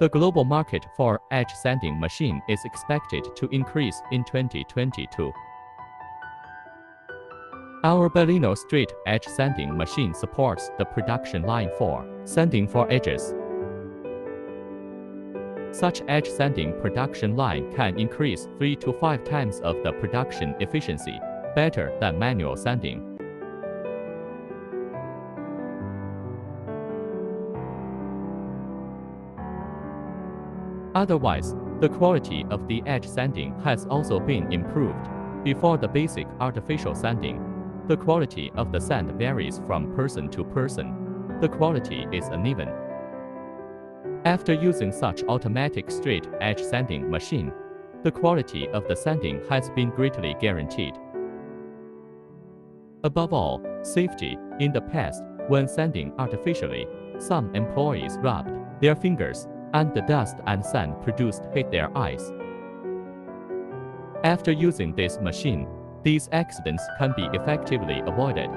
The global market for edge sanding machine is expected to increase in 2022. Our belino straight edge sanding machine supports the production line for sanding for edges. Such edge sanding production line can increase 3 to 5 times of the production efficiency, better than manual sanding. Otherwise, the quality of the edge sanding has also been improved. Before the basic artificial sanding, the quality of the sand varies from person to person. The quality is uneven. After using such automatic straight edge sanding machine, the quality of the sanding has been greatly guaranteed. Above all, safety. In the past, when sanding artificially, some employees rubbed their fingers, and the dust and sand produced hit their eyes. After using this machine, these accidents can be effectively avoided.